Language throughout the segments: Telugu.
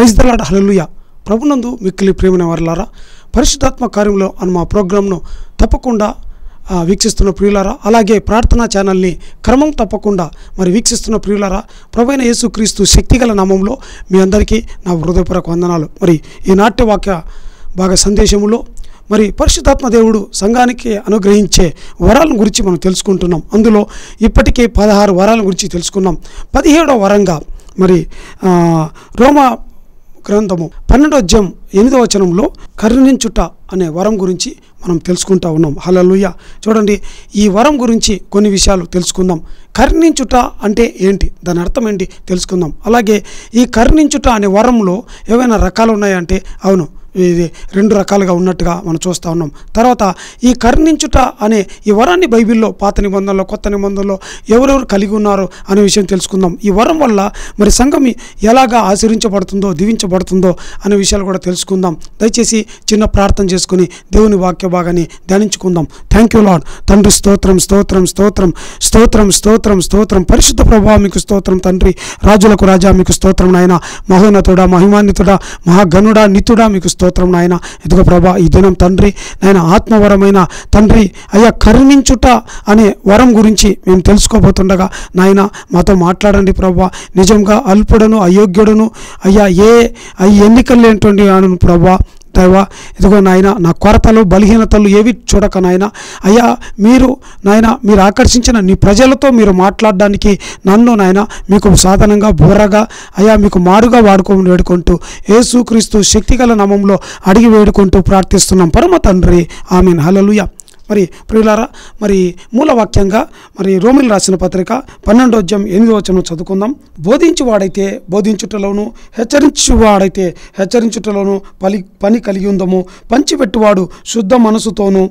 Praise the lord. హల్లెలూయా. ప్రభునందు మిక్కిలి ప్రియమైన వారలారా, పరిశుద్ధాత్మ కార్యంలో అని మా ప్రోగ్రాంను తప్పకుండా వీక్షిస్తున్న ప్రియులారా, అలాగే ప్రార్థనా ఛానల్ని క్రమం తప్పకుండా మరి వీక్షిస్తున్న ప్రియులారా, ప్రభువైన యేసుక్రీస్తు శక్తిగల నామంలో మీ అందరికీ నా హృదయపూర్వక వందనాలు. మరి ఈ నాట్యవాక్య భాగ సందేశములో మరి పరిశుద్ధాత్మ దేవుడు సంఘానికి అనుగ్రహించే వరాలను గురించి మనం తెలుసుకుంటున్నాం. అందులో ఇప్పటికే 16 వరాల గురించి తెలుసుకున్నాం. 17వ వరంగా మరి రోమా గ్రంథము 12వ అధ్యాయం 8వ వచనంలో కరుణించుట అనే వరం గురించి మనం తెలుసుకుంటా ఉన్నాం. హల్లెలూయా. చూడండి, ఈ వరం గురించి కొన్ని విషయాలు తెలుసుకుందాం. కరుణించుట అంటే ఏంటి, దాని అర్థం ఏంటి తెలుసుకుందాం. అలాగే ఈ కరుణించుట అనే వరంలో ఏవైనా రకాలు ఉన్నాయంటే అవును, ఇది 2 రకాలుగా ఉన్నట్టుగా మనం చూస్తూ ఉన్నాం. తర్వాత ఈ కరుణించుట అనే ఈ వరాన్ని బైబిల్లో పాత నిబంధనలో కొత్త నిబంధనలో ఎవరెవరు కలిగి ఉన్నారో అనే విషయం తెలుసుకుందాం. ఈ వరం వల్ల మరి సంఘం ఎలాగా ఆశీర్వించబడుతుందో దీవించబడుతుందో అనే విషయాలు కూడా తెలుసుకుందాం. దయచేసి చిన్న ప్రార్థన చేసుకుని దేవుని వాక్య భాగాన్ని ధ్యానించుకుందాం. Thank you Lord. తండ్రి స్తోత్రం స్తోత్రం స్తోత్రం స్తోత్రం స్తోత్రం స్తోత్రం. పరిశుద్ధ ప్రభువా మీకు స్తోత్రం తండ్రి. రాజులకు రాజా మీకు స్తోత్రం నాయన. మహోన్నతుడా మహిమాన్వితుడా మహాగణుడా నిత్యుడా మీకు స్తోత్రం నాయన. ఇదిగో ప్రభా, ఈ దినం తండ్రి నాయన ఆత్మవరమైన తండ్రి అయ్యా కరుణించుట అనే వరం గురించి మేము తెలుసుకోబోతుండగా నాయన మాతో మాట్లాడండి ప్రభా. నిజంగా అల్పుడను అయోగ్యుడును అయ్యా ఎన్నికలు లేనటువంటి అను ప్రభా. దైవా ఇదిగో నాయన నా కొరతలు బలహీనతలు ఏవి చూడక నాయన అయ్యా మీరు ఆకర్షించిన నీ ప్రజలతో మీరు మాట్లాడడానికి నన్ను నాయన మీకు సాధనంగా బోరగా అయ్యా మీకు మారుగా వేడుకుంటూ యేసుక్రీస్తు శక్తిగల నామంలో అడిగి వేడుకుంటూ ప్రార్థిస్తున్నాం పరమ తండ్రి. ఆమేన్. హల్లెలూయా. మరి ప్రియులారా, మరి మూలవాక్యంగా మరి రోమిలు రాసిన పత్రిక 12వ అధ్యాయం 8వ వచనం చదువుకుందాం. బోధించువాడైతే బోధించుటలోను హెచ్చరించువాడైతే హెచ్చరించుటలోను పని కలిగి ఉందము. పంచిపెట్టువాడు శుద్ధ మనసుతోనూ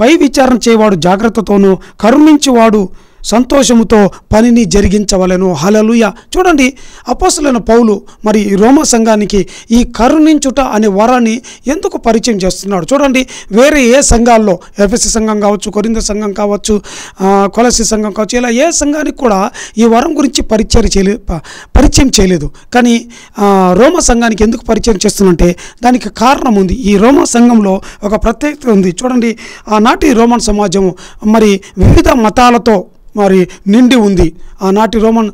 పై విచారణ చేయవాడు జాగ్రత్తతోనూ కరుణించువాడు సంతోషముతో పనిని జరిగించవలెను. హల్లెలూయా. చూడండి, అపోస్తలుడైన పౌలు మరి రోమా సంఘానికి ఈ కరుణించుట అనే వరాన్ని ఎందుకు పరిచయం చేస్తున్నాడు. చూడండి, వేరే ఏ సంఘాల్లో ఎఫెసీ సంఘం కావచ్చు, కొరింథీ సంఘం కావచ్చు, కొలస్సీ సంఘం కావచ్చు, ఇలా ఏ సంఘానికి కూడా ఈ వరం గురించి పరిచయం చేయలేదు. కానీ రోమా సంఘానికి ఎందుకు పరిచయం చేస్తున్నంటే దానికి కారణం ఉంది. ఈ రోమా సంఘంలో ఒక ప్రత్యేకత ఉంది. చూడండి, ఆనాటి రోమన్ సమాజము మరి వివిధ మతాలతో మరి నిండి ఉంది. ఆనాటి రోమన్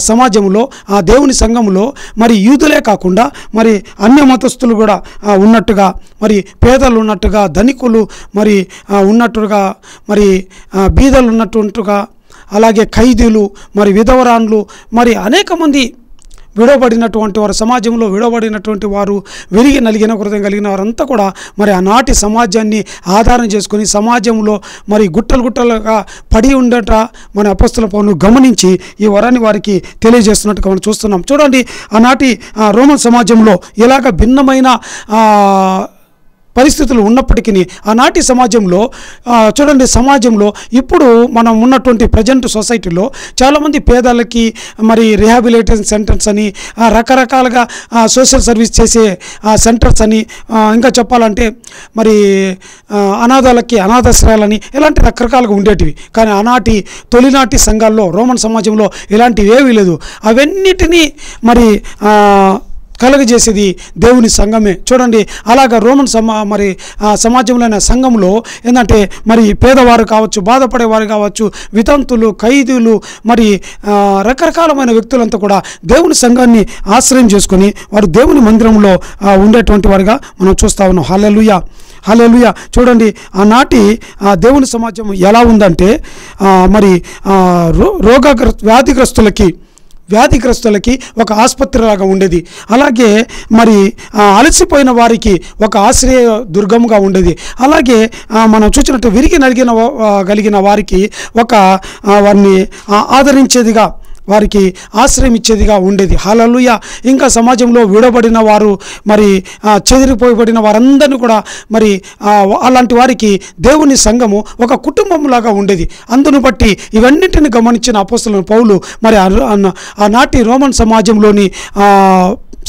సమాజంలో ఆ దేవుని సంఘంలో మరి యూదులే కాకుండా మరి అన్య మతస్థులు కూడా ఉన్నట్టుగా, మరి పేదలు ఉన్నట్టుగా, ధనికులు మరి ఉన్నట్టుగా, మరి బీదలు ఉన్నట్టుగా, అలాగే ఖైదీలు, మరి విధవరాన్లు, మరి అనేక మంది విడవబడినటువంటి వారు, సమాజంలో విడవబడినటువంటి వారు, విరిగి నలిగిన హృదయం కలిగిన వారంతా కూడా మరి ఆనాటి సమాజాన్ని ఆధారం చేసుకొని సమాజంలో మరి గుట్టలుగా పడి ఉండట మన అపోస్తల పౌలు గమనించి ఈ వరాన్ని వారికి తెలియజేస్తున్నట్టుగా మనం చూస్తున్నాం. చూడండి, ఆనాటి రోమన్ సమాజంలో ఇలాగ భిన్నమైన పరిస్థితులు ఉన్నప్పటికీ ఆనాటి సమాజంలో చూడండి, సమాజంలో ఇప్పుడు మనం ఉన్నటువంటి ప్రజెంట్ సొసైటీలో చాలామంది పేదలకి మరి రిహాబిలిటేషన్ సెంటర్స్ అని రకరకాలుగా సోషల్ సర్వీస్ చేసే సెంటర్స్ అని, ఇంకా చెప్పాలంటే మరి అనాథాలకి అనాథాశ్రయాలని ఇలాంటి రకరకాలుగా ఉండేటివి. కానీ ఆనాటి తొలినాటి సంఘాల్లో రోమన్ సమాజంలో ఇలాంటివి ఏమీ లేదు. అవన్నిటినీ మరి కలుగజేసేది దేవుని సంఘమే. చూడండి, అలాగా రోమన్ మరి సమాజంలోని సంఘంలో ఏంటంటే మరి పేదవారు కావచ్చు, బాధపడేవారు కావచ్చు, వితంతులు, ఖైదీలు, మరి రకరకాలమైన వ్యక్తులంతా కూడా దేవుని సంఘాన్ని ఆశ్రయం చేసుకొని వారు దేవుని మందిరంలో ఉండేటువంటి వారిగా మనం చూస్తూ ఉన్నాం. హల్లెలూయా. హల్లెలూయా. చూడండి, ఆనాటి దేవుని సమాజం ఎలా ఉందంటే మరి వ్యాధిగ్రస్తులకి ఒక ఆసుపత్రిలాగా ఉండేది. అలాగే మరి అలసిపోయిన వారికి ఒక ఆశ్రయ దుర్గంగా ఉండేది. అలాగే మనం చూసినట్టు విరిగి కలిగిన వారికి వారిని ఆదరించేదిగా, వారికి ఆశ్రయం ఇచ్చేదిగా ఉండేది. హల్లెలూయా. ఇంకా సమాజంలో విడబడిన వారు, మరి చెదిరిపోయబడిన వారందరినీ కూడా మరి అలాంటి వారికి దేవుని సంఘము ఒక కుటుంబంలాగా ఉండేది. అందును బట్టి ఇవన్నింటిని గమనించిన అపోస్తలుడైన పౌలు మరి ఆనాటి రోమన్ సమాజంలోని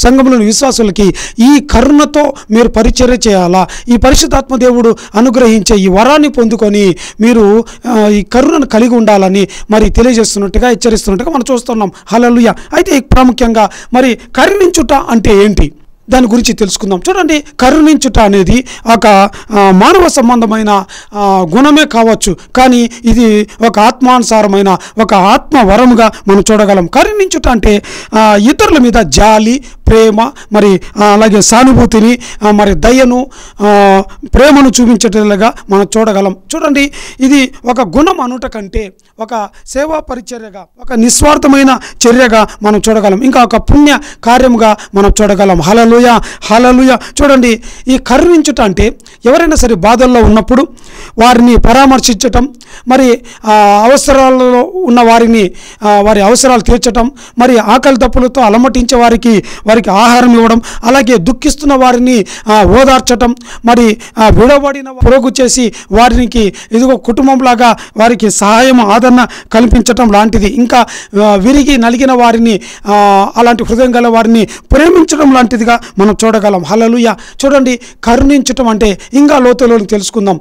సంఘంలోని విశ్వాసులకి ఈ కరుణతో మీరు పరిచర్య చేయాలా, ఈ పరిశుద్ధాత్మ దేవుడు అనుగ్రహించే ఈ వరాన్ని పొందుకొని మీరు ఈ కరుణను కలిగి ఉండాలని మరి తెలియజేస్తున్నట్టుగా, హెచ్చరిస్తున్నట్టుగా మనం చూస్తున్నాం. హల్లెలూయా. అయితే ప్రాముఖ్యంగా మరి కరుణించుట అంటే ఏంటి, దాని గురించి తెలుసుకుందాం. చూడండి, కరుణించుట అనేది ఒక మానవ సంబంధమైన గుణమే కావచ్చు, కానీ ఇది ఒక ఆత్మానుసారమైన ఒక ఆత్మ వరముగా మనం చూడగలం. కరుణించుట అంటే ఇతరుల మీద జాలి, ప్రేమ, మరి అలాగే సానుభూతిని, మరి దయను, ప్రేమను చూపించేటట్లుగా మనం చూడగలం. చూడండి, ఇది ఒక గుణం అనుట కంటే ఒక సేవా పరిచర్యగా, ఒక నిస్వార్థమైన చర్యగా మనం చూడగలం, ఇంకా ఒక పుణ్య కార్యముగా మనం చూడగలం. హల్లెలూయా, హల్లెలూయా. చూడండి, ఈ కరుణించుట అంటే ఎవరైనా సరే బాధల్లో ఉన్నప్పుడు వారిని పరామర్శించటం, మరి అవసరాలలో ఉన్న వారిని వారి అవసరాలు తీర్చటం, మరి ఆకలి దప్పులతో అలమటించే వారికి ఆహారం ఇవ్వడం, అలాగే దుఃఖిస్తున్న వారిని ఓదార్చటం, మరి విడబడిన పొరుగు చేసి వారికి ఇదిగో కుటుంబంలాగా వారికి సహాయం, ఆదరణ కల్పించటం లాంటిది, ఇంకా విరిగి నలిగిన వారిని, అలాంటి హృదయం గల వారిని ప్రేమించడం లాంటిదిగా మనం చూడగలం. హల్లెలూయా. చూడండి, కరుణించటం అంటే ఇంకా లోతులోని తెలుసుకుందాం.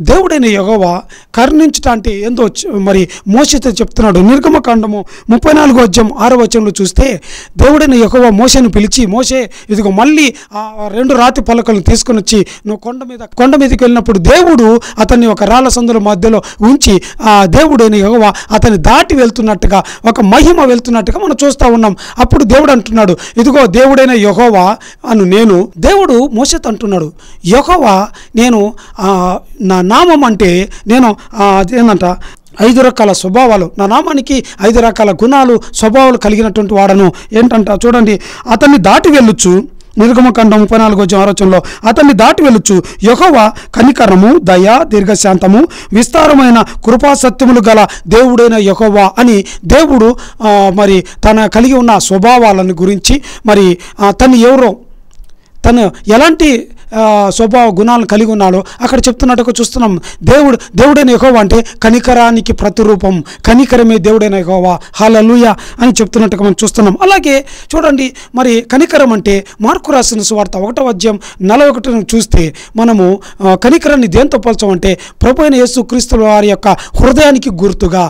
దేవుడైన యెహోవా కరుణించటం అంటే ఏందో మరి మోషేతో చెప్తున్నాడు. నిర్గమకాండము 34వ అధ్యాయం 6వ వచనంలో చూస్తే దేవుడైన యెహోవా మోషేను పిలిచి, మోషే ఇదిగో మళ్ళీ 2 రాతి పలకలను తీసుకుని వచ్చి నువ్వు కొండ మీదకి వెళ్ళినప్పుడు దేవుడు అతన్ని ఒక రాళ్ళ సందుల మధ్యలో ఉంచి దేవుడైన యెహోవా అతన్ని దాటి వెళ్తున్నట్టుగా, ఒక మహిమ వెళ్తున్నట్టుగా మనం చూస్తూ ఉన్నాం. అప్పుడు దేవుడు అంటున్నాడు, ఇదిగో దేవుడైన యెహోవా అను నేను. దేవుడు మోషేతో అంటున్నాడు, యెహోవా నేను నా నామం అంటే నేను ఏంటంట 5 రకాల స్వభావాలు, నా నామానికి 5 రకాల గుణాలు, స్వభావాలు కలిగినటువంటి వాడను. ఏంటంట చూడండి, అతన్ని దాటి వెళ్ళొచ్చు. నిర్గమకాండం 34వ అధ్యాయం 6వ వచనంలో అతన్ని దాటి వెళ్ళొచ్చు. యెహోవా కనికరము, దయ, దీర్ఘశాంతము, విస్తారమైన కృపాసత్యములు గల దేవుడైన యెహోవా అని దేవుడు మరి తన కలిగి ఉన్న స్వభావాలను గురించి, మరి తను ఎలాంటి స్వభావ గుణాలను కలిగి ఉన్నాడో అక్కడ చెప్తున్నట్టుగా చూస్తున్నాం. దేవుడైన యెహోవా అంటే కనికరానికి ప్రతిరూపం, కనికరమే దేవుడైన యెహోవా. హల్లెలూయా అని చెప్తున్నట్టుగా మనం చూస్తున్నాం. అలాగే చూడండి, మరి కనికరం అంటే మార్కు రాసిన సువార్త 1వ అధ్యాయం 41ను చూస్తే మనము కనికరాన్ని దేంతో పోల్చామంటే ప్రభువైన యేసు క్రీస్తు వారి యొక్క హృదయానికి గుర్తుగా,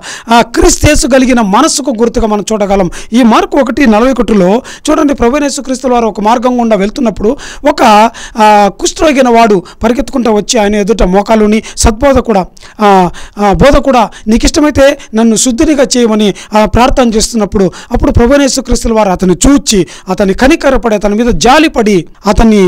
క్రీస్తు యేసు కలిగిన మనస్సుకు గుర్తుగా మనం చూడగలం. ఈ మార్కు 1:41లో చూడండి, ప్రభువైన యేసు క్రీస్తు వారు ఒక మార్గం గుండా వెళ్తున్నప్పుడు ఒక కుష్ఠరోగిన వాడు పరిగెత్తుకుంటూ వచ్చి ఆయన ఎదుట మోకాలుని బోధకుడా నీకు ఇష్టమైతే నన్ను శుద్ధినిగా చేయమని ప్రార్థన చేస్తున్నప్పుడు, అప్పుడు ప్రభువైన యేసుక్రీస్తు వారు అతన్ని చూచి, అతన్ని కనికరపడి, అతని మీద జాలిపడి, అతన్ని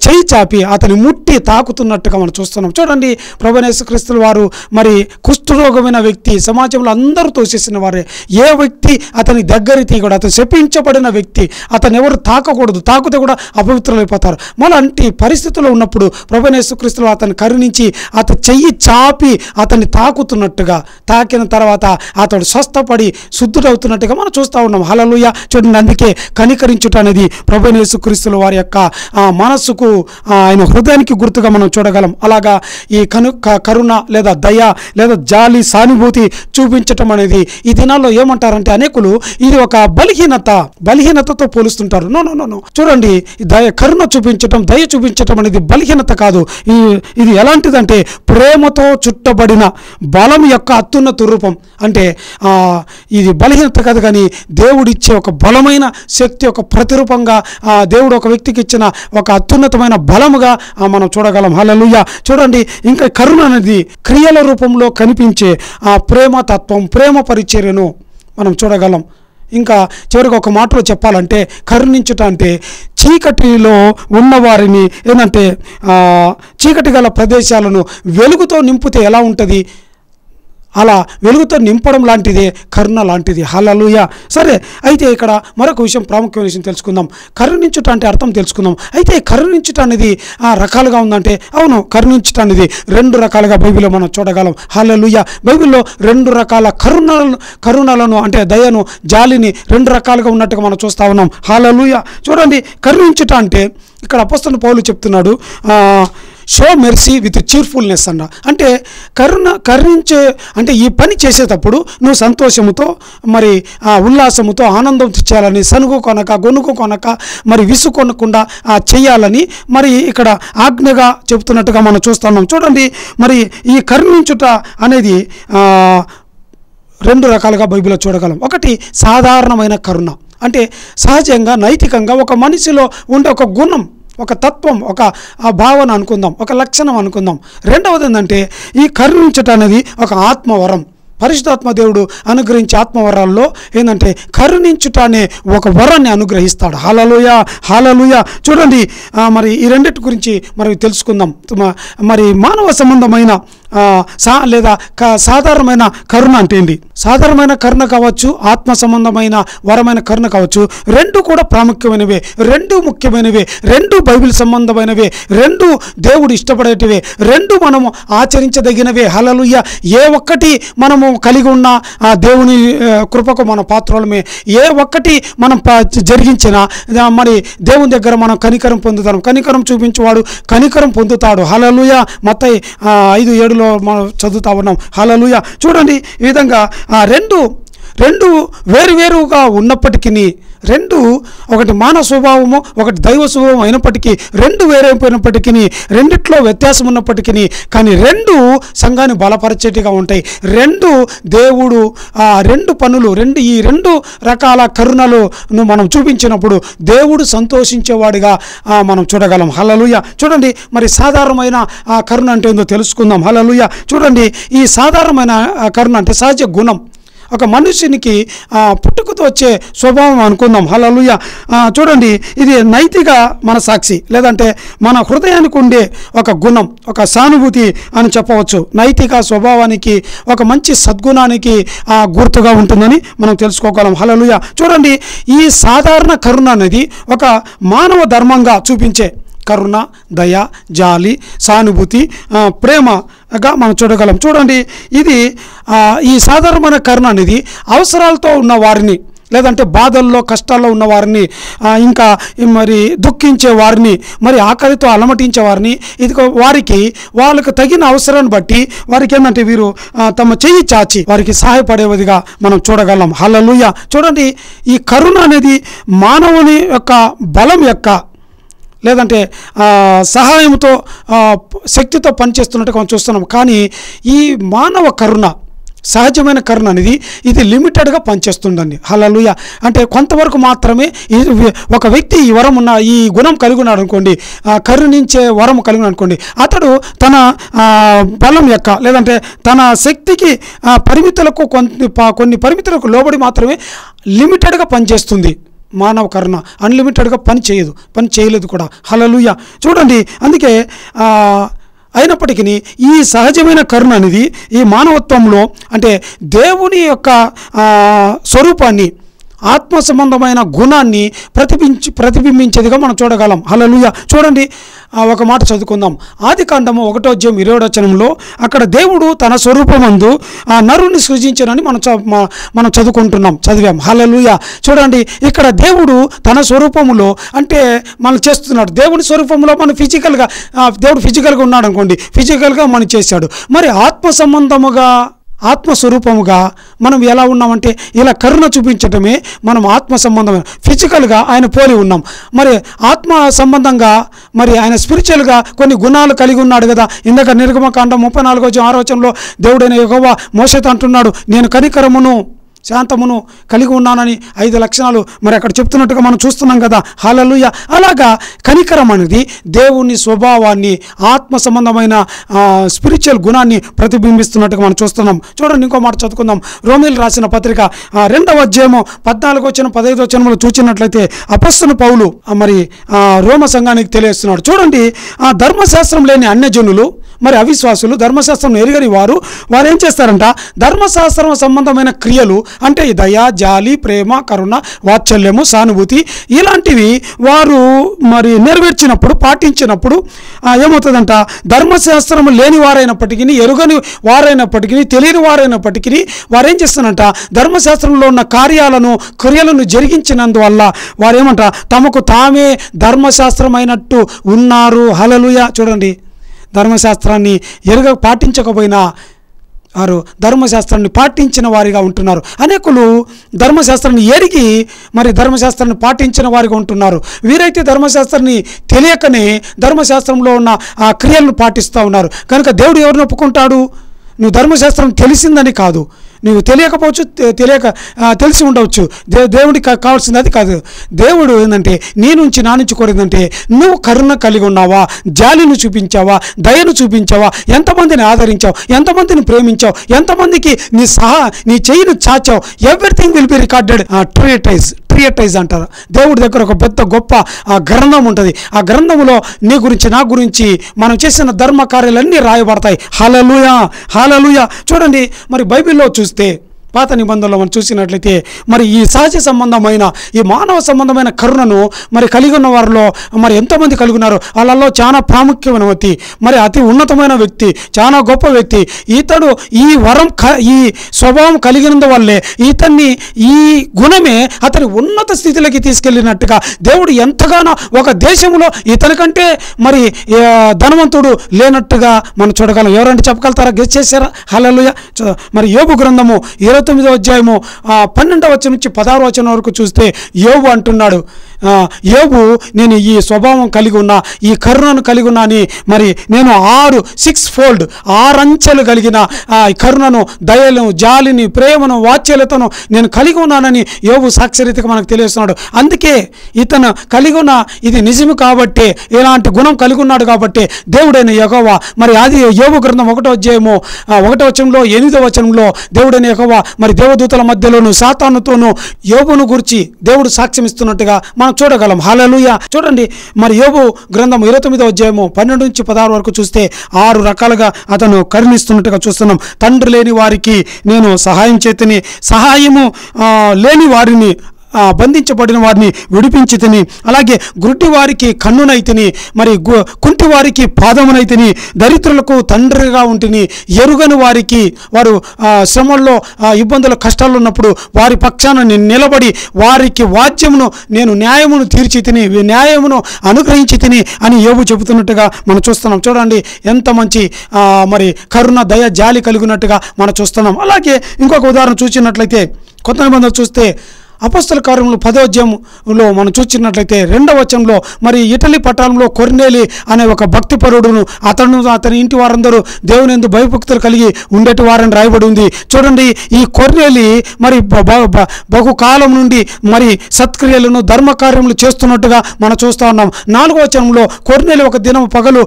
చేయి చాపి అతని ముట్టి తాకుతున్నట్టుగా మనం చూస్తున్నాం. చూడండి, ప్రభువైన యేసుక్రీస్తు వారు మరి కుష్ఠరోగమైన వ్యక్తి, సమాజంలో అందరూ తోసేసిన వారే, ఏ వ్యక్తి అతని దగ్గర తీయకూడదు, అతను శపించబడిన వ్యక్తి, అతను ఎవరు తాకకూడదు, తాకితే కూడా అపవిత్రులైపోతారు. అలాంటి పరిస్థితుల్లో ఉన్నప్పుడు ప్రభువైన యేసుక్రీస్తు అతన్ని కరుణించి అతని చెయ్యి చాపి అతన్ని తాకుతున్నట్టుగా, తాకిన తర్వాత అతడు స్వస్థపడి శుద్ధుడవుతున్నట్టుగా మనం చూస్తూ ఉన్నాం. హల్లెలూయా. చూడండి, అందుకే కనికరించుట అనేది ప్రభువైన యేసుక్రీస్తు వారి యొక్క మనస్సుకు, ఆయన హృదయానికి గుర్తుగా మనం చూడగలం. అలాగా ఈ కరుణ లేదా దయ లేదా జాలి, సానుభూతి చూపించటం అనేది ఈ దినాల్లో ఏమంటారంటే అనేకులు ఇది ఒక బలహీనతతో పోలుస్తుంటారు. నో. చూడండి, కరుణ చూపించటం, దయ చూపించటం అనేది బలహీనత కాదు. ఇది ఎలాంటిదంటే ప్రేమతో చుట్టబడిన బలం యొక్క అత్యున్నత రూపం. అంటే ఇది బలహీనత కాదు, కానీ దేవుడిచ్చే ఒక బలమైన శక్తి, ఒక ప్రతిరూపంగా దేవుడు ఒక వ్యక్తికి ఇచ్చిన ఒక అత్యున్నతమైన బలముగా మనం చూడగలం. హల్లెలూయా. చూడండి, ఇంకా కరుణ అనేది క్రియల రూపంలో కనిపించే ఆ ప్రేమ తత్వం, ప్రేమ పరిచర్యను మనం చూడగలం. ఇంకా చివరికి ఒక మాటలో చెప్పాలంటే కరుణించుట అంటే చీకటిలో ఉన్నవారిని ఏంటంటే చీకటి గల ప్రదేశాలను వెలుగుతో నింపితే ఎలా ఉంటుంది, అలా వెలుగుతో నింపడం లాంటిదే కరుణ లాంటిది. హల్లెలూయా. సరే, అయితే ఇక్కడ మరొక విషయం, ప్రాముఖ్యమైన విషయం తెలుసుకుందాం. కరుణించుట అంటే అర్థం తెలుసుకుందాం. అయితే కరుణించుట అనేది రకాలుగా ఉందంటే, అవును, కరుణించుట అనేది 2 రకాలుగా బైబిల్లో మనం చూడగలం. హల్లెలూయా. బైబిల్లో 2 రకాల కరుణలను అంటే దయను, జాలిని 2 రకాలుగా ఉన్నట్టుగా మనం చూస్తూ ఉన్నాం. హల్లెలూయా. చూడండి, కరుణించుట అంటే ఇక్కడ అపోస్తలుడు పౌలు చెప్తున్నాడు, షో మెర్సీ విత్ చీర్ఫుల్నెస్ అన్న. అంటే కరుణించే అంటే ఈ పని చేసేటప్పుడు నువ్వు సంతోషముతో మరి ఉల్లాసముతో ఆనందం చేయాలని, సనుగు కొనక గొనుగు కొనక మరి విసుకొనకుండా చేయాలని మరి ఇక్కడ ఆజ్ఞగా చెబుతున్నట్టుగా మనం చూస్తున్నాం. చూడండి, మరి ఈ కరుణించుట అనేది రెండు రకాలుగా బైబిల్లో చూడగలం. ఒకటి సాధారణమైన కరుణ, అంటే సహజంగా నైతికంగా ఒక మనిషిలో ఉండే ఒక గుణం, ఒక తత్వం, ఒక భావన అనుకుందాం, ఒక లక్షణం అనుకుందాం. రెండవది ఏంటంటే ఈ కరుణించటం అనేది ఒక ఆత్మవరం. పరిశుద్ధాత్మ దేవుడు అనుగ్రహించే ఆత్మవరాల్లో ఏంటంటే కరుణించుట అనే ఒక వరాన్ని అనుగ్రహిస్తాడు. హల్లెలూయా, హల్లెలూయా. చూడండి, మరి ఈ రెండింటి గురించి మరి తెలుసుకుందాం. మరి మానవ సంబంధమైన లేదా సాధారణమైన కరుణ అంటే ఏంటి? సాధారణమైన కరుణ కావచ్చు, ఆత్మ సంబంధమైన వరమైన కరుణ కావచ్చు, రెండు కూడా ప్రాముఖ్యమైనవే, రెండు ముఖ్యమైనవే, రెండు బైబిల్ సంబంధమైనవే, రెండు దేవుడు ఇష్టపడేటివే, రెండు మనము ఆచరించదగినవే. హల్లెలూయా. ఏ ఒక్కటి మనము కలిగి ఉన్న ఆ దేవుని కృపకు మన పాత్రలమే. ఏ ఒక్కటి మనం జరిగించినా మరి దేవుని దగ్గర మనం కనికరం పొందుతాం. కనికరం చూపించేవాడు కనికరం పొందుతాడు. హల్లెలూయా. మత్తయి 5:7 మనం చదువుతా ఉన్నాం. హల్లెలూయా. చూడండి, ఈ విధంగా రెండు వేరువేరుగా ఉన్నప్పటికీ, రెండు ఒకటి మానవ స్వభావము, ఒకటి దైవ స్వభావం అయినప్పటికీ, రెండు వేరైపోయినప్పటికీ, రెండిట్లో వ్యత్యాసం ఉన్నప్పటికీ, కానీ రెండు సంఘాన్ని బలపరిచేటిగా ఉంటాయి. రెండు దేవుడు రెండు పనులు, ఈ రెండు రకాల కరుణలను మనం చూపించినప్పుడు దేవుడు సంతోషించేవాడిగా మనం చూడగలం. హల్లెలూయా. చూడండి, మరి సాధారణమైన కరుణ అంటే ఏందో తెలుసుకుందాం. హల్లెలూయా. చూడండి, ఈ సాధారణమైన కరుణ అంటే సహజ గుణం, ఒక మనుషునికి పుట్టుకతో వచ్చే స్వభావం అనుకుందాం. హల్లెలూయా. చూడండి, ఇది నైతిక మనసాక్షి లేదంటే మన హృదయానికి ఉండే ఒక గుణం, ఒక సానుభూతి అని చెప్పవచ్చు. నైతిక స్వభావానికి, ఒక మంచి సద్గుణానికి గుర్తుగా ఉంటుందని మనం తెలుసుకోగలం. హల్లెలూయా. చూడండి, ఈ సాధారణ కరుణ అనేది ఒక మానవ ధర్మంగా చూపించే కరుణ, దయ, జాలి, సానుభూతి, ప్రేమగా మనం చూడగలం. చూడండి, ఇది ఈ సాధారణమైన కరుణ అనేది అవసరాలతో ఉన్న వారిని లేదంటే బాధల్లో కష్టాల్లో ఉన్న వారిని, ఇంకా మరి దుఃఖించే వారిని, మరి ఆకలితో అలమటించే వారిని, ఇది వాళ్ళకి తగిన అవసరాన్ని బట్టి వారికి ఏంటంటే వీరు తమ చెయ్యి చాచి వారికి సహాయపడేదిగా మనం చూడగలం. హల్లెలూయా. చూడండి, ఈ కరుణ అనేది మానవుని యొక్క బలం యొక్క లేదంటే సహాయంతో శక్తితో పనిచేస్తున్నట్టు మనం చూస్తున్నాం. కానీ ఈ మానవ కరుణ, సహజమైన కరుణ అనేది ఇది లిమిటెడ్గా పనిచేస్తుందండి. హల్లెలూయా. అంటే కొంతవరకు మాత్రమే ఒక వ్యక్తి ఈ వరం ఉన్న ఈ గుణం కలిగి ఉన్నాడు అనుకోండి, కరుణించే వరం కలిగి అనుకోండి, అతడు తన బలం యొక్క లేదంటే తన శక్తికి పరిమితులకు కొన్ని పరిమితులకు లోబడి మాత్రమే లిమిటెడ్గా పనిచేస్తుంది. మానవ కరుణ అన్లిమిటెడ్గా పని చేయలేదు కూడా. హల్లెలూయా. చూడండి, అందుకే అయినప్పటికీ ఈ సహజమైన కరుణ అనేది ఈ మానవత్వంలో అంటే దేవుని యొక్క స్వరూపాన్ని, ఆత్మ సంబంధమైన గుణాన్ని ప్రతిబింబించేదిగా మనం చూడగలం. హల్లెలూయా. చూడండి, ఒక మాట చదువుకుందాం. ఆదికాండము 1:20 అక్కడ దేవుడు తన స్వరూపమందు నరుని సృజించనని మనం చదివాం. హల్లెలూయా. చూడండి, ఇక్కడ దేవుడు తన స్వరూపములో అంటే మనం చేస్తున్నాడు. దేవుని స్వరూపంలో మనం దేవుడు ఫిజికల్గా ఉన్నాడు అనుకోండి, ఫిజికల్గా మనం చేశాడు. మరి ఆత్మస్వరూపముగా మనం ఎలా ఉన్నామంటే ఇలా కరుణ చూపించటమే మనం ఆత్మ సంబంధమైన ఫిజికల్గా ఆయన పోలి ఉన్నాం. మరి ఆత్మ సంబంధంగా మరి ఆయన స్పిరిచువల్గా కొన్ని గుణాలు కలిగి ఉన్నాడు కదా. ఇందాక నిర్గమకాండం 34:6 దేవుడైన యెహోవా మోషేతో అంటున్నాడు, నేను కనికరమును శాంతమును కలిగి ఉన్నానని 5 లక్షణాలు మరి అక్కడ చెప్తున్నట్టుగా మనం చూస్తున్నాం కదా. హల్లెలూయా. అలాగా కనికరం అనేది దేవుని స్వభావాన్ని, ఆత్మ సంబంధమైన స్పిరిచువల్ గుణాన్ని ప్రతిబింబిస్తున్నట్టుగా మనం చూస్తున్నాం. చూడండి, ఇంకో మాట చదువుకుందాం. రోమీయులకు రాసిన పత్రిక 2:14, 15 చూసినట్లయితే అపొస్తలుడైన పౌలు మరి రోమ సంఘానికి తెలియజేస్తున్నాడు. చూడండి, ధర్మశాస్త్రం లేని అన్యజనులు మరి అవిశ్వాసులు, ధర్మశాస్త్రం ఎరుగని వారు ఏం చేస్తారంట, ధర్మశాస్త్రం సంబంధమైన క్రియలు అంటే దయ, జాలి, ప్రేమ, కరుణ, వాత్సల్యము, సానుభూతి ఇలాంటివి వారు మరి నెరవేర్చినప్పుడు, పాటించినప్పుడు ఏమవుతుందంట, ధర్మశాస్త్రం లేని వారైనప్పటికీ, ఎరుగని వారైనప్పటికీ, తెలియని వారైనప్పటికీ వారు ఏం చేస్తారంట, ధర్మశాస్త్రంలో ఉన్న క్రియలను జరిగించినందువల్ల వారేమంట తమకు తామే ధర్మశాస్త్రం అయినట్టు ఉన్నారు. హల్లెలూయా. చూడండి, ధర్మశాస్త్రాన్ని పాటించకపోయినా వారు ధర్మశాస్త్రాన్ని పాటించిన వారిగా ఉంటున్నారు. అనేకులు ధర్మశాస్త్రాన్ని ఎరిగి మరి ధర్మశాస్త్రాన్ని పాటించిన వారిగా ఉంటున్నారు. వీరైతే ధర్మశాస్త్రాన్ని తెలియకనే ధర్మశాస్త్రంలో ఉన్న ఆ క్రియలను పాటిస్తూ ఉన్నారు. కనుక దేవుడు ఎవరిని ఒప్పుకుంటాడు? నువ్వు ధర్మశాస్త్రం తెలిసిందని కాదు, నువ్వు తెలియకపోవచ్చు, తెలిసి ఉండవచ్చు. దేవుడికి కావాల్సింది అది కాదు. దేవుడు ఏంటంటే నీ నుంచి నా నుంచి కోరేదంటే నువ్వు కరుణ కలిగి ఉన్నావా, జాలిని చూపించావా, దయను చూపించావా, ఎంతమందిని ఆదరించావు, ఎంతమందిని ప్రేమించావు, ఎంతమందికి నీ చెయ్యిని చాచావు. Everything will be recorded. ట్రియటైజ్ అంటారు. దేవుడి దగ్గర ఒక పెద్ద గొప్ప గ్రంథం ఉంటుంది. ఆ గ్రంథంలో నీ గురించి నా గురించి మనం చేసిన ధర్మ కార్యాలన్నీ రాయబడతాయి. హల్లెలూయా, హల్లెలూయా. చూడండి, మరి బైబిల్లో చూస్తే పాత నిబంధనలో మనం చూసినట్లయితే మరి ఈ సహజ సంబంధమైన ఈ మానవ సంబంధమైన కరుణను మరి కలిగి ఉన్న వారిలో మరి ఎంతోమంది కలిగి ఉన్నారు. వాళ్ళలో చాలా ప్రాముఖ్యమైన వ్యక్తి, మరి అతి ఉన్నతమైన వ్యక్తి, చాలా గొప్ప వ్యక్తి. ఇతడు ఈ వరం ఈ స్వభావం కలిగినందు వల్లే ఇతన్ని ఈ గుణమే అతని ఉన్నత స్థితిలోకి తీసుకెళ్ళినట్టుగా దేవుడు ఎంతగానో ఒక దేశంలో ఇతనికంటే మరి ధనవంతుడు లేనట్టుగా మనం చూడగలం. ఎవరంటే చెప్పగలుగుతారా? గెస్ చేశారా? హల్లెలూయా. మరి యోబు గ్రంథము 29వ అధ్యాయము 12వ వచనం నుంచి 16వ వచనం వరకు చూస్తే యోబు అంటున్నాడు, యోబు నేను ఈ స్వభావం కలిగి ఉన్నా, ఈ కరుణను కలిగి ఉన్నా అని మరి నేను 6 ఫోల్డ్ 6 అంచెలు కలిగిన కరుణను, దయను, జాలిని, ప్రేమను, వాత్సల్యతను నేను కలిగి ఉన్నానని యోబు సాక్షరీతిగా మనకు తెలియజేస్తున్నాడు. అందుకే ఇతను కలిగి ఉన్న ఇది నిజము కాబట్టి, ఇలాంటి గుణం కలిగి ఉన్నాడు కాబట్టి దేవుడైన యెహోవా మరి అది యోబు గ్రంథం 1వ అధ్యాయము 1వ వచనంలో 8వ వచనంలో దేవుడైన యెహోవా మరి దేవదూతల మధ్యలోను సాతానుతోనూ యోబును గురించి దేవుడు సాక్ష్యం ఇస్తున్నట్టుగా మనం చూడగలం. హల్లెలూయా. చూడండి, మరి యోబు గ్రంథం 29వ అధ్యాయము 12 నుంచి 16 వరకు చూస్తే 6 రకాలుగా అతను కరుణిస్తున్నట్టుగా చూస్తున్నాం. తండ్రి లేని వారికి నేను సహాయం చేతిని, సహాయము లేని వారిని బంధించబడిన వారిని విడిపించి తిని, అలాగే గుడ్డి వారికి కన్నునైతిని, మరి కుంటి వారికి పాదమునైతిని, దరిద్రులకు తండ్రిగా ఉంటిని, ఎరుగని వారికి వారు శ్రమల్లో ఇబ్బందుల కష్టాలు ఉన్నప్పుడు వారి పక్షాన నేను నిలబడి వారికి వాద్యమును నేను న్యాయమును తీర్చి తిని, న్యాయమును అనుగ్రహించి తిని అని యోబు చెబుతున్నట్టుగా మనం చూస్తున్నాం. చూడండి ఎంత మంచి మరి కరుణ, దయ, జాలి కలిగినట్టుగా మనం చూస్తున్నాం. అలాగే ఇంకొక ఉదాహరణ చూసినట్లయితే కొత్త నిబంధన చూస్తే అపోస్తల కార్యములు 10వ అధ్యాయంలో మనం చూసినట్లయితే 2వ వచనంలో మరి ఇటలీ పట్టణంలో కొర్నేలి అనే ఒక భక్తిపరుడును అతని ఇంటి వారందరూ దేవుని యందు భయభక్తులు కలిగి ఉండేటి వారని రాయబడి ఉంది. చూడండి, ఈ కొర్నేలి మరి బహుకాలం నుండి మరి సత్క్రియలను, ధర్మకార్యములు చేస్తున్నట్టుగా మనం చూస్తూ ఉన్నాం. 4వ వచనంలో కొర్నేలి ఒక దినం పగలు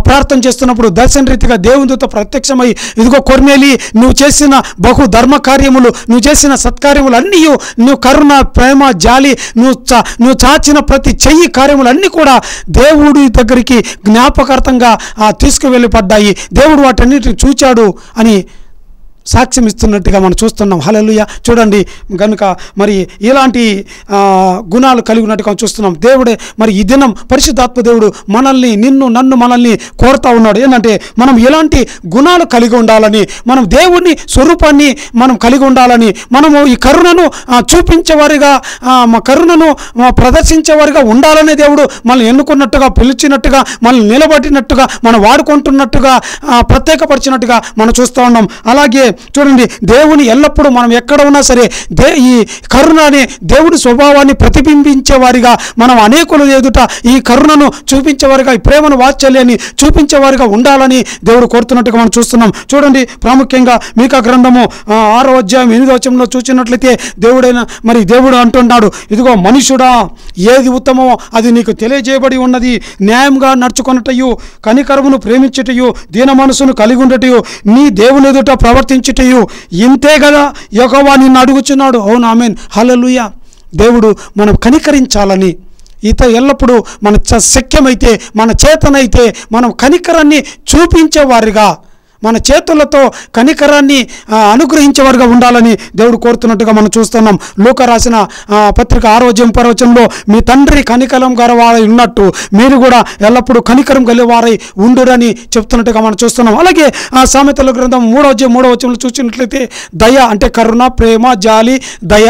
ప్రార్థన చేస్తున్నప్పుడు దర్శన రీతిగా దేవుని దూత ప్రత్యక్షమై, ఇదిగో కొర్నేలి, నువ్వు చేసిన బహు ధర్మకార్యములు, నువ్వు చేసిన సత్కార్యములు అన్నీ, నువ్వు కరుణ, ప్రేమ, జాలి, నువ్వు చాచిన ప్రతి చెయ్యి కార్యములన్నీ కూడా దేవుడి దగ్గరికి జ్ఞాపకార్థంగా తీసుకువెళ్ళిపడ్డాయి. దేవుడు వాటన్నిటిని చూచాడు అని సాక్ష్యం ఇస్తున్నట్టుగా మనం చూస్తున్నాం. హల్లెలూయా. చూడండి, కనుక మరి ఇలాంటి గుణాలు కలిగి ఉన్నట్టుగా చూస్తున్నాం. దేవుడే మరి ఈ దినం పరిశుద్ధాత్మ దేవుడు మనల్ని, మనల్ని కోరుతా ఉన్నాడు. ఏంటంటే మనం ఎలాంటి గుణాలు కలిగి ఉండాలని, మనం దేవుని స్వరూపాన్ని మనం కలిగి ఉండాలని, మనము ఈ కరుణను చూపించేవారిగా, కరుణను ప్రదర్శించేవారిగా ఉండాలనే దేవుడు మనల్ని ఎన్నుకున్నట్టుగా, పిలిచినట్టుగా, మనల్ని నిలబడినట్టుగా, మనం వాడుకుంటున్నట్టుగా, ప్రత్యేకపరిచినట్టుగా మనం చూస్తూ ఉన్నాం. అలాగే చూడండి, దేవుని ఎల్లప్పుడూ మనం ఎక్కడ ఉన్నా సరే ఈ కరుణ అనే దేవుడి స్వభావాన్ని ప్రతిబింబించేవారిగా, మనం అనేకుల ఎదుట ఈ కరుణను చూపించేవారిగా, ఈ ప్రేమను, వాత్సల్యాన్ని చూపించేవారిగా ఉండాలని దేవుడు కోరుతున్నట్టుగా మనం చూస్తున్నాం. చూడండి, ప్రాముఖ్యంగా మీకా గ్రంథము 6వ అధ్యాయం 8వ వచనంలో చూసినట్లయితే దేవుడు అంటున్నాడు, ఇదిగో మనుషుడా, ఏది ఉత్తమమో అది నీకు తెలియజేయబడి ఉన్నది. న్యాయంగా నడుచుకున్నటయు, కనికరమును ప్రేమించుటయు, దీన మనసును కలిగి ఉండటయు, నీ దేవుని ఎదుట ప్రవర్తించుటయు ఇంతే కదా యెహోవా నిన్ను అడుగుచున్నాడు. అవును, ఆమేన్, హల్లెలూయా. దేవుడు మనం కనికరించాలని, ఎల్లప్పుడూ మన శక్యమైతే, మన చేతనైతే మనం కనికరాన్ని చూపించేవారిగా మన చేతులతో కనికరాన్ని అనుగ్రహించేవారుగా ఉండాలని దేవుడు కోరుతున్నట్టుగా మనం చూస్తున్నాం. లూకా రాసిన పత్రిక 6వ అధ్యాయం 10వ వచనంలో మీ తండ్రి కనికరం గలవారై ఉన్నట్టు మీరు కూడా ఎల్లప్పుడూ కనికరం గలవారై ఉండురని చెప్తున్నట్టుగా మనం చూస్తున్నాం. అలాగే సామెతల గ్రంథం 3వ అధ్యాయం 3వ వచనంలో చూసినట్లయితే దయ అంటే కరుణ, ప్రేమ, జాలి, దయ,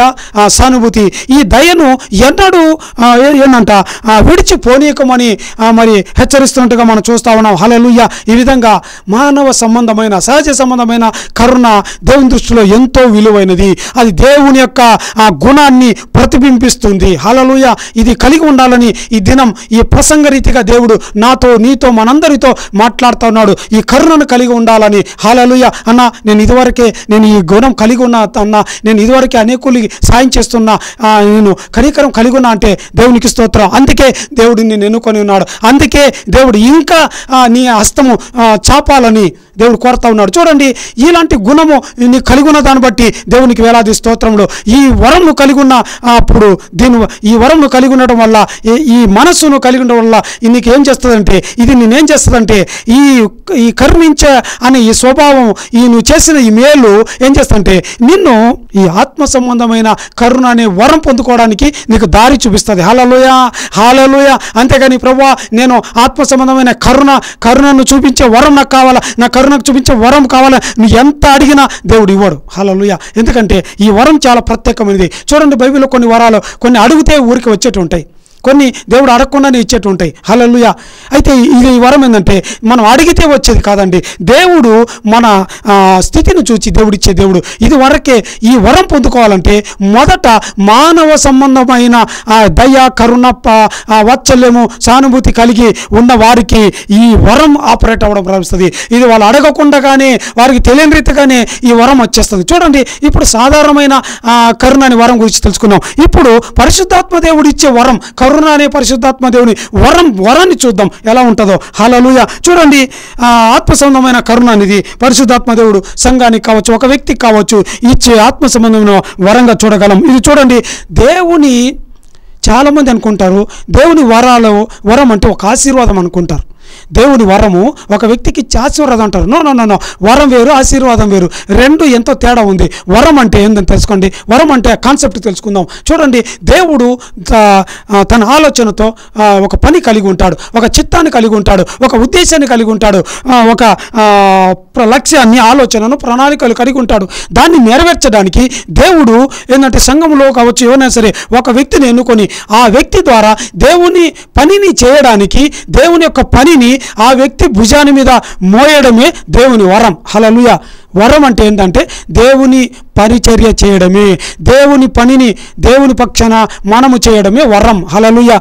సానుభూతి. ఈ దయను ఎన్నడూ ఏంటంట విడిచిపోనీయకమని మరి హెచ్చరిస్తున్నట్టుగా మనం చూస్తా ఉన్నాం. హల్లెలూయా. ఈ విధంగా మానవ సంబంధమైన సహజ సంబంధమైన కరుణ దేవుని దృష్టిలో ఎంతో విలువైనది. అది దేవుని యొక్క గుణాన్ని ప్రతిబింబిస్తుంది. హల్లెలూయా. ఇది కలిగి ఉండాలని ఈ దినం ఈ ప్రసంగ రీతిగా దేవుడు నాతో నీతో మనందరితో మాట్లాడుతూ ఉన్నాడు. ఈ కరుణను కలిగి ఉండాలని. హల్లెలూయా. అన్న నేను ఈ గుణం కలిగి ఉన్నా అన్న, నేను ఇదివరకే అనేకులకి సాయం చేస్తున్నా, నేను కనికరం కలిగి ఉన్నా అంటే దేవునికి స్తోత్రం. అందుకే దేవుడు నిన్ను ఎన్నుకొని ఉన్నాడు. అందుకే దేవుడు ఇంకా నీ హస్తము చాపాలని దేవుడు కోరుతా ఉన్నాడు. చూడండి, ఇలాంటి గుణము నీ కలిగి ఉన్న దాన్ని బట్టి దేవునికి వేలాది స్తోత్రములు. ఈ వరంను కలిగి ఉన్న అప్పుడు ఈ వరంను కలిగి ఉండడం వల్ల, ఈ మనస్సును కలిగి ఉండడం వల్ల నీకు ఏం చేస్తుందంటే, ఇది నేనేం చేస్తుందంటే ఈ కరుణించే అనే ఈ స్వభావం, నువ్వు చేసిన ఈ మేలు ఏం చేస్తుందంటే నిన్ను ఈ ఆత్మ సంబంధమైన కరుణ అనే వరం పొందుకోవడానికి నీకు దారి చూపిస్తుంది. హల్లెలూయా, హల్లెలూయా. అంతేగాని ప్రభువా నేను ఆత్మ సంబంధమైన కరుణను చూపించే వరం నాకు కావాలా, నా కరుణకు చూపించే వరం కావాలా, నువ్వు ఎంత అడిగినా దేవుడు ఇవ్వడు. హల్లెలూయా. ఎందుకంటే ఈ వరం చాలా ప్రత్యేకమైనది. చూడండి, బైబిల్లో కొన్ని వరాలు కొన్ని అడిగితే ఊరికి వచ్చేటి ఉంటాయి, కొన్ని దేవుడు అడగకుండానే ఇచ్చేటు ఉంటాయి. హల్లెలూయా. అయితే ఇది ఈ వరం ఏంటంటే మనం అడిగితే వచ్చేది కాదండి. దేవుడు మన స్థితిని చూచి దేవుడిచ్చే దేవుడు. ఇది వరకే ఈ వరం పొందుకోవాలంటే మొదట మానవ సంబంధమైన దయ, కరుణ, వాత్సల్యము, సానుభూతి కలిగి ఉన్న వారికి ఈ వరం ఆపరేట్ అవ్వడం ప్రారంభిస్తుంది. ఇది వాళ్ళు అడగకుండానే వారికి తెలియని రీతిగానే ఈ వరం వచ్చేస్తుంది. చూడండి, ఇప్పుడు సాధారణమైన కరుణ అనే వరం గురించి తెలుసుకున్నాం. ఇప్పుడు పరిశుద్ధాత్మ దేవుడు ఇచ్చే వరం, కరుణ అనే పరిశుద్ధాత్మ దేవుని వరాన్ని చూద్దాం ఎలా ఉంటుందో. హల్లెలూయా. చూడండి, ఆత్మ సంబంధమైన కరుణ అనేది పరిశుద్ధాత్మ దేవుడు సంఘానికి కావచ్చు, ఒక వ్యక్తికి కావచ్చు ఇచ్చే ఆత్మ సంబంధమైన వరంగా చూడగలం. ఇది చూడండి, దేవుని చాలామంది అనుకుంటారు దేవుని వరం అంటే ఒక ఆశీర్వాదం అనుకుంటారు. దేవుని వరము ఒక వ్యక్తికి ఇచ్చే ఆశీర్వాదం అంటారు. నో, వరం వేరు, ఆశీర్వాదం వేరు, రెండు ఎంతో తేడా ఉంది. వరం అంటే ఏందని తెలుసుకోండి. వరం అంటే కాన్సెప్ట్ తెలుసుకుందాం. చూడండి, దేవుడు తన ఆలోచనతో ఒక పని కలిగి ఉంటాడు, ఒక చిత్తాన్ని కలిగి ఉంటాడు, ఒక ఉద్దేశాన్ని కలిగి ఉంటాడు, ఒక లక్ష్యాన్ని, ఆలోచనను, ప్రణాళికలు కలిగి ఉంటాడు. దాన్ని నెరవేర్చడానికి దేవుడు ఏంటంటే సంఘంలో కావచ్చు ఎవరైనా సరే ఒక వ్యక్తిని ఎన్నుకొని ఆ వ్యక్తి ద్వారా దేవుని పనిని చేయడానికి, దేవుని యొక్క పనిని ఆ వ్యక్తి భుజాని మీద మోయడమే దేవుని వరం. హల్లెలూయా. వరం అంటే ఏంటంటే దేవుని పరిచర్య చేయడమే, దేవుని పనిని దేవుని పక్షాన మనము చేయడమే వరం. హల్లెలూయా.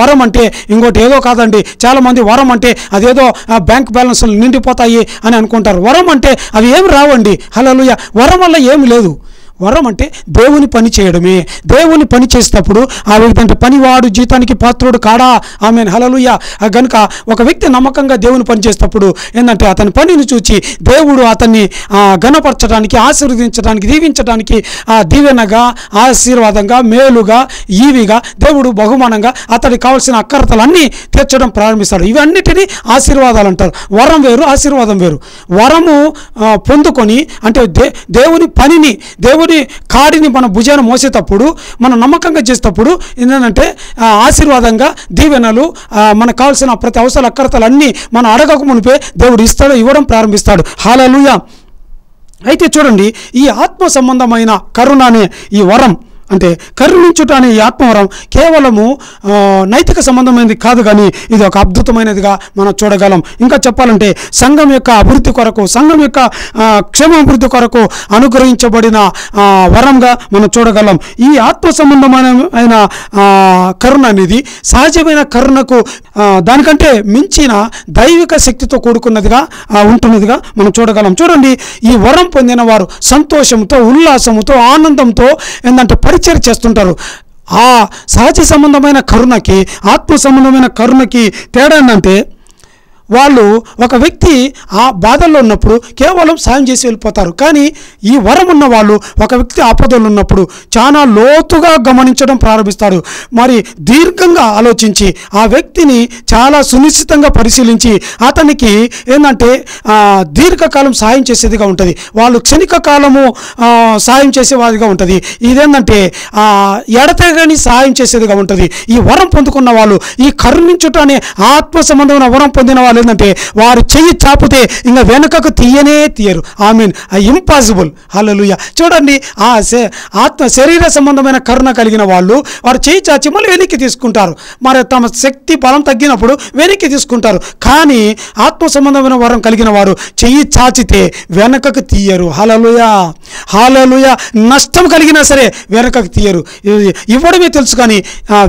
వరం అంటే ఇంకోటి ఏదో కాదండి. చాలామంది వరం అంటే అదేదో బ్యాంక్ బ్యాలెన్స్లు నిండిపోతాయి అని అనుకుంటారు. వరం అంటే అవి ఏమి రావండి. హల్లెలూయా. వరం వల్ల ఏమి లేదు. వరం అంటే దేవుని పని చేయడమే. దేవుని పని చేసేటప్పుడు ఆ వ్యక్తి అంటే పనివాడు జీతానికి పాత్రుడు కాడా. ఆమేన్. హల్లెలూయా. కనుక ఒక వ్యక్తి నమ్మకంగా దేవుని పని చేసేటప్పుడు ఏంటంటే అతని పనిని చూచి దేవుడు అతన్ని ఘనపరచడానికి, ఆశీర్వదించడానికి, దీవించడానికి, దీవెనగా, ఆశీర్వాదంగా, మేలుగా, ఈవిగా దేవుడు బహుమానంగా అతడికి కావాల్సిన అక్కరతలన్నీ తీర్చడం ప్రారంభిస్తాడు. ఇవన్నిటినీ ఆశీర్వాదాలు అంటారు. వరం వేరు, ఆశీర్వాదం వేరు. వరము పొందుకొని అంటే దేవుని పనిని, దేవుని కాడిని మన భుజాన మోసేటప్పుడు, మనం నమ్మకంగా చేసేటప్పుడు ఏంటంటే ఆశీర్వాదంగా దీవెనలు, మనకు కావాల్సిన ప్రతి అవసరాల అక్కరతలన్నీ మనం అడగక మునిపే దేవుడు ఇవ్వడం ప్రారంభిస్తాడు. హల్లెలూయా. అయితే చూడండి, ఈ ఆత్మ సంబంధమైన కరుణ అనే ఈ వరం అంటే కరుణించుట అనే ఈ ఆత్మవరం కేవలము నైతిక సంబంధమైనది కాదు, కానీ ఇది ఒక అద్భుతమైనదిగా మనం చూడగలం. ఇంకా చెప్పాలంటే సంఘం యొక్క అభివృద్ధి కొరకు, సంఘం యొక్క క్షేమాభివృద్ధి కొరకు అనుగ్రహించబడిన వరంగా మనం చూడగలం. ఈ ఆత్మ సంబంధమైన కరుణ అనేది సహజమైన కరుణకు దానికంటే మించిన దైవిక శక్తితో కూడుకున్నదిగా ఉంటున్నదిగా మనం చూడగలం. చూడండి, ఈ వరం పొందిన వారు సంతోషంతో, ఉల్లాసంతో, ఆనందంతో ఏంటంటే పరిచర్య చేస్తుంటారు. ఆ సహజ సంబంధమైన కరుణకి, ఆత్మ సంబంధమైన కరుణకి తేడా ఏంటంటే వాళ్ళు ఒక వ్యక్తి ఆ బాధల్లో ఉన్నప్పుడు కేవలం సాయం చేసి వెళ్ళిపోతారు. కానీ ఈ వరం ఉన్న వాళ్ళు ఒక వ్యక్తి ఆపదలు ఉన్నప్పుడు చాలా లోతుగా గమనించడం ప్రారంభిస్తాడు. మరి దీర్ఘంగా ఆలోచించి ఆ వ్యక్తిని చాలా సునిశ్చితంగా పరిశీలించి అతనికి ఏంటంటే దీర్ఘకాలం సాయం చేసేదిగా ఉంటుంది. వాళ్ళు క్షణిక కాలము సాయం చేసేవాదిగా ఉంటుంది. ఇదేంటంటే ఎడతెగని సాయం చేసేదిగా ఉంటుంది. ఈ వరం పొందుకున్న వాళ్ళు, ఈ కరుణించుట అనే ఆత్మ సంబంధమైన వరం పొందిన వాళ్ళు ఏంటంటే వారు చెయ్యి చాపితే ఇంకా వెనుకకు తీయరు. I mean impossible. హల్లెలూయా. చూడండి, ఆత్మ శరీర సంబంధమైన కరుణ కలిగిన వాళ్ళు వారు చెయ్యి చాచి మళ్ళీ వెనక్కి తీసుకుంటారు. మరి తమ శక్తి బలం తగ్గినప్పుడు వెనక్కి తీసుకుంటారు. కానీ ఆత్మ సంబంధమైన వరం కలిగిన వారు చెయ్యి చాచితే వెనకకు తీయరు. హల్లెలూయా, హల్లెలూయా. నష్టం కలిగినా సరే వెనకకు తీయరు. ఇవ్వడమే తెలుసు కానీ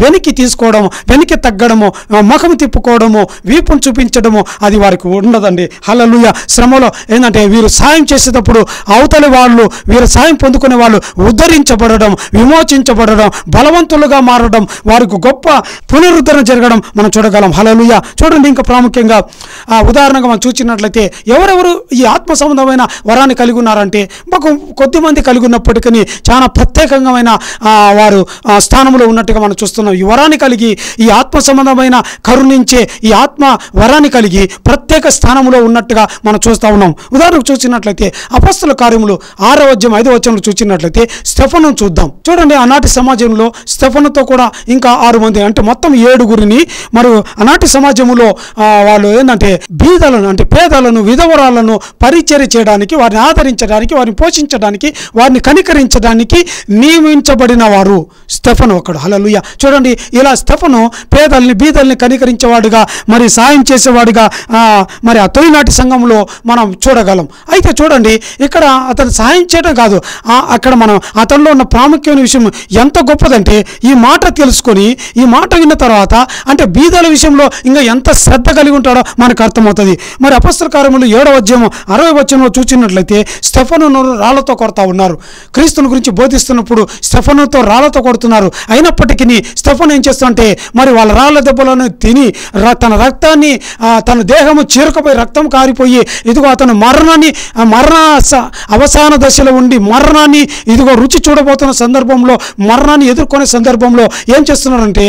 వెనక్కి తీసుకోవడం, వెనక్కి తగ్గడము, ముఖం తిప్పుకోవడము, వీపును చూపించడము అది వారికి ఉండదండి. హల్లెలూయా. శ్రమలో ఏంటంటే వీరు సాయం చేసేటప్పుడు అవతలి వాళ్ళు, వీరు సాయం పొందుకునే వాళ్ళు ఉద్ధరించబడడం, విమోచించబడడం, బలవంతులుగా మారడం, వారికి గొప్ప పునరుద్ధరణ జరగడం మనం చూడగలం. హల్లెలూయా. చూడండి, ఇంకా ప్రాముఖ్యంగా ఉదాహరణగా మనం చూసినట్లయితే ఎవరెవరు ఈ ఆత్మ సంబంధమైన వరాన్ని కలిగి ఉన్నారంటే కొద్దిమంది కలిగి ఉన్నప్పటికీ చాలా ప్రత్యేకంగా వారు స్థానంలో ఉన్నట్టుగా మనం చూస్తున్నాం. ఈ వరాన్ని కలిగి, ఈ ఆత్మ సంబంధమైన కరుణించే ఈ ఆత్మ వరాన్ని కలిగి ప్రత్యేక స్థానంలో ఉన్నట్టుగా మనం చూస్తూ ఉన్నాం. ఉదాహరణకు చూసినట్లయితే అపొస్తలుల కార్యములు 6వ అధ్యాయం 5వ వచనంలో చూసినట్లయితే స్టెఫనును చూద్దాం. చూడండి, ఆనాటి సమాజంలో స్టెఫనుతో కూడా ఇంకా 6 మంది అంటే మొత్తం 7గురిని మరియు ఆనాటి సమాజంలో వాళ్ళు ఏంటంటే బీదలను అంటే పేదలను, విధవరాలను పరిచర్య చేయడానికి, వారిని ఆదరించడానికి, వారిని పోషించడానికి, వారిని కనికరించడానికి నియమించబడిన వారు స్టెఫను ఒకడు. హల్లెలూయా. చూడండి, ఇలా స్టెఫను పేదల్ని, బీదల్ని కనికరించేవాడుగా, మరి సాయం చేసేవాడుగా మరి ఆ తొలినాటి సంఘంలో మనం చూడగలం. అయితే చూడండి, ఇక్కడ అతను సాయం చేయడం కాదు, అక్కడ మనం అతనిలో ఉన్న ప్రాముఖ్యమైన విషయం ఎంత గొప్పదంటే ఈ మాట తెలుసుకొని, ఈ మాట విన్న తర్వాత అంటే బీదల విషయంలో ఇంకా ఎంత శ్రద్ధ కలిగి ఉంటాడో మనకు అర్థమవుతుంది. మరి అపొస్తలుల కార్యములు 7వ అధ్యాయం 60వ వచనంలో చూసినట్లయితే స్టెఫనును రాళ్లతో కొడతా ఉన్నారు. క్రీస్తుని గురించి బోధిస్తున్నప్పుడు స్టెఫనుతో రాళ్లతో కొడుతున్నారు. అయినప్పటికీ స్టెఫను ఏం చేస్తుంటే మరి వాళ్ళ రాళ్ల దెబ్బలను తిని తన రక్తాన్ని, తన దేహము చీరకపోయి రక్తం కారిపోయి ఇదిగో అతను మరణ అవసాన దశలో ఉండి మరణాన్ని ఇదిగో రుచి చూడబోతున్న సందర్భంలో, మరణాన్ని ఎదుర్కొనే సందర్భంలో ఏం చేస్తున్నారంటే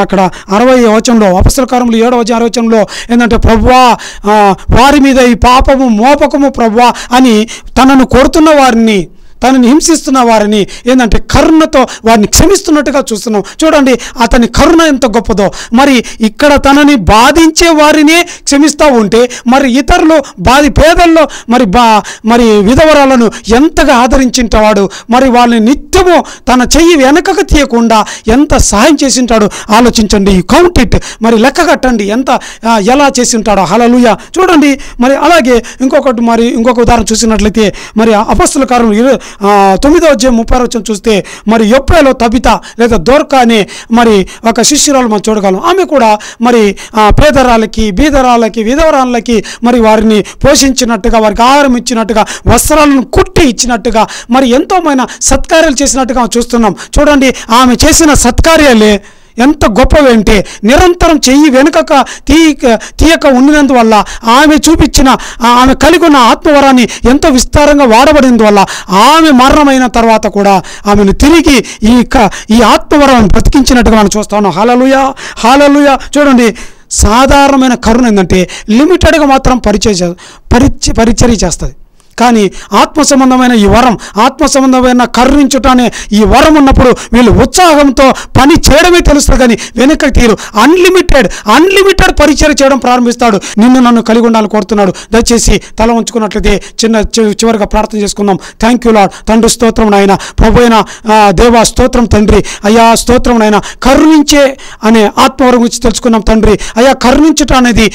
అక్కడ 60వ వచనంలో అపొస్తలుల కార్యములు 7వ అధ్యాయం 60వ వచనంలో ఏంటంటే ప్రభువా వారి మీద ఈ పాపము మోపకము ప్రభువా అని తనను కొడుతున్న వారిని, తనని హింసిస్తున్న వారిని ఏంటంటే కరుణతో వారిని క్షమిస్తున్నట్టుగా చూస్తున్నాం. చూడండి, అతని కరుణ ఎంత గొప్పదో. మరి ఇక్కడ తనని బాధించే వారినే క్షమిస్తూ ఉంటే మరి ఇతరులు పేదల్లో మరి విధవరాలను ఎంతగా ఆదరించింటాడు, మరి వాళ్ళని నిత్యము తన చెయ్యి వెనకకు తీయకుండా ఎంత సహాయం చేసి ఉంటాడు ఆలోచించండి. కౌంట్ ఇట్, మరి లెక్క కట్టండి ఎలా చేసి ఉంటాడో. హల్లెలూయా. చూడండి, మరి అలాగే ఇంకొక ఉదాహరణ చూసినట్లయితే మరి అపొస్తలుల కార్యములు 9వ అధ్యాయం 30వ వచనం చూస్తే మరి యొప్పేలో తబిత లేదా దోర్కా అనే మరి ఒక శిష్యురాలు మనం చూడగలం. ఆమె కూడా మరి పేదరాళ్ళకి, బీదరాళ్ళకి, విధవరాళ్ళకి మరి వారిని పోషించినట్టుగా, వారికి ఆహారం ఇచ్చినట్టుగా, వస్త్రాలను కుట్టి ఇచ్చినట్టుగా, మరి ఎంతోమైన సత్కార్యాలు చేసినట్టుగా చూస్తున్నాం. చూడండి, ఆమె చేసిన సత్కార్యాలే ఎంత గొప్పవేంటే నిరంతరం చెయ్యి వెనుకక తీయక ఉండినందువల్ల ఆమె చూపించిన, ఆమె కలిగి ఉన్న ఆత్మవరాన్ని ఎంతో విస్తారంగా వాడబడినందువల్ల ఆమె మరణమైన తర్వాత కూడా ఆమెను తిరిగి ఈ ఆత్మవరాన్ని బ్రతికించినట్టుగా మనం చూస్తా ఉన్నాం. హల్లెలూయా, హల్లెలూయా. చూడండి, సాధారణమైన కరుణ ఏంటంటే లిమిటెడ్గా మాత్రం పరిచర్య చేస్తుంది. కానీ ఆత్మ సంబంధమైన ఈ వరం, ఆత్మ సంబంధమైన కరుణించుట అనే ఈ వరం ఉన్నప్పుడు వీళ్ళు ఉత్సాహంతో పని చేయడమే తెలుస్తుంది. కానీ వెనక్కి తీరు. అన్లిమిటెడ్ పరిచయం చేయడం ప్రారంభిస్తాడు. నిన్ను నన్ను కలిగి ఉండాలని కోరుతున్నాడు. దయచేసి తల ఉంచుకున్నట్లయితే చివరిగా ప్రార్థన చేసుకుందాం. Thank you Lord. తండ్రి స్తోత్రం నాయన, ప్రభు అయిన దేవా స్తోత్రం తండ్రి. అయ్యా స్తోత్రం నాయన, కరుణించే అనే ఆత్మవరం గురించి తెలుసుకున్నాం తండ్రి. అయ్యా కరుణించుట అనేది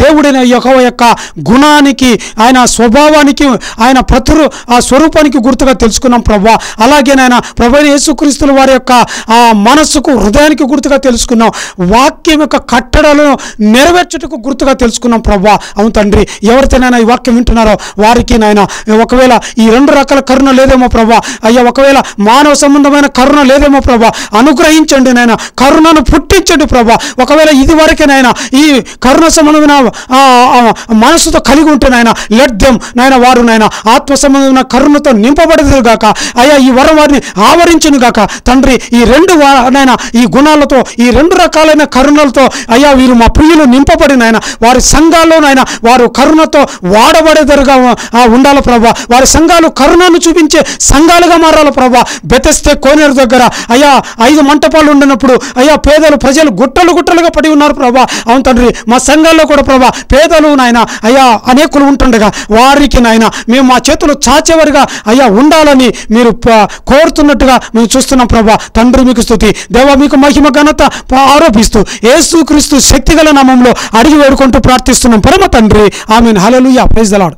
దేవుడైన యెహోవా యొక్క గుణానికి, ఆయన స్వభావానికి ఆయన ఆ స్వరూపానికి గుర్తుగా తెలుసుకున్నాం ప్రభా. అలాగే నాయన ప్రభువైన యేసుక్రీస్తుల వారి యొక్క ఆ మనస్సుకు హృదయానికి గుర్తుగా తెలుసుకున్నాం. వాక్యం యొక్క కట్టడలను నెరవేర్చుటకు గుర్తుగా తెలుసుకున్నాం ప్రభా. అవును తండ్రి, ఎవరైతే నాయన ఈ వాక్యం వింటున్నారో వారికి నాయన ఒకవేళ ఈ 2 రకాల కరుణ లేదేమో ప్రభా, అయ్యా ఒకవేళ మానవ సంబంధమైన కరుణ లేదేమో ప్రభా, అనుగ్రహించండి నాయన, కరుణను పుట్టించండి ప్రభా. ఒకవేళ ఇది వరకే నాయన ఈ కరుణ సంబంధమైన మనసుతో కలిగి ఉంటే నాయన లెట్ దెమ్ నాయన వారు నాయన ఆత్మ సంబంధమైన కరుణతో నింపబడదు గాక. అయ్యా ఈ వరం వారిని ఆవరించును గాక తండ్రి. ఈ 2 నాయన ఈ గుణాలతో, ఈ 2 రకాలైన కరుణలతో అయ్యా వీరు మా ప్రియులు నింపబడిన ఆయన వారి సంఘాల్లో నాయన వారు కరుణతో వాడబడేదరుగా ఉండాలి ప్రభా. వారి సంఘాలు కరుణను చూపించే సంఘాలుగా మారాలి ప్రభా. బెతెస్తే కోనేరు దగ్గర అయ్యా 5 మంటపాలు ఉండినప్పుడు అయ్యా ప్రజలు గుట్టలుగా పడి ఉన్నారు ప్రభా. అవును తండ్రి, మా సంఘాల్లో కూడా ప్రభా పేదలు నాయన అయ్యా అనేకులు ఉంటుండగా వారికి నాయన మేము మా చేతులు చాచేవారిగా అయ్యా ఉండాలని మీరు కోరుతున్నట్టుగా మేము చూస్తున్నాం ప్రభా. తండ్రి మీకు స్తుతి దేవా, మీకు మహిమ ఘనత ఆరోపిస్తూ యేసుక్రీస్తు శక్తిగల నామంలో అడిగి వేడుకుంటూ ప్రార్థిస్తున్నాం పరమ తండ్రి. Amen. Hallelujah. Praise the lord.